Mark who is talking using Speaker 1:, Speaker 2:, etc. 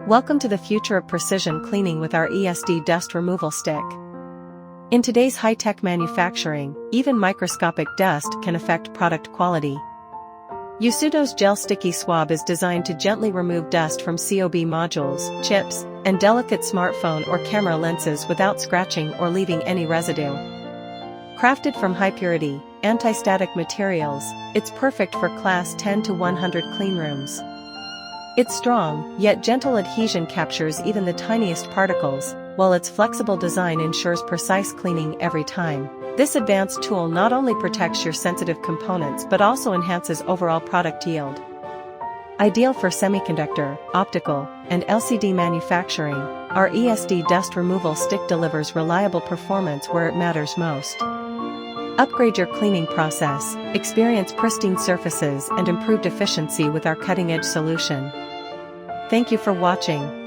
Speaker 1: Welcome to the future of precision cleaning with our ESD Dust Removal Stick. In today's high-tech manufacturing, even microscopic dust can affect product quality. Usudo's Gel Sticky Swab is designed to gently remove dust from COB modules, chips, and delicate smartphone or camera lenses without scratching or leaving any residue. Crafted from high-purity, anti-static materials, it's perfect for Class 10 to 100 cleanrooms. Its strong, yet gentle adhesion captures even the tiniest particles, while its flexible design ensures precise cleaning every time. This advanced tool not only protects your sensitive components but also enhances overall product yield. Ideal for semiconductor, optical, and LCD manufacturing, our ESD Dust Removal Stick delivers reliable performance where it matters most. Upgrade your cleaning process, experience pristine surfaces and improved efficiency with our cutting-edge solution. Thank you for watching.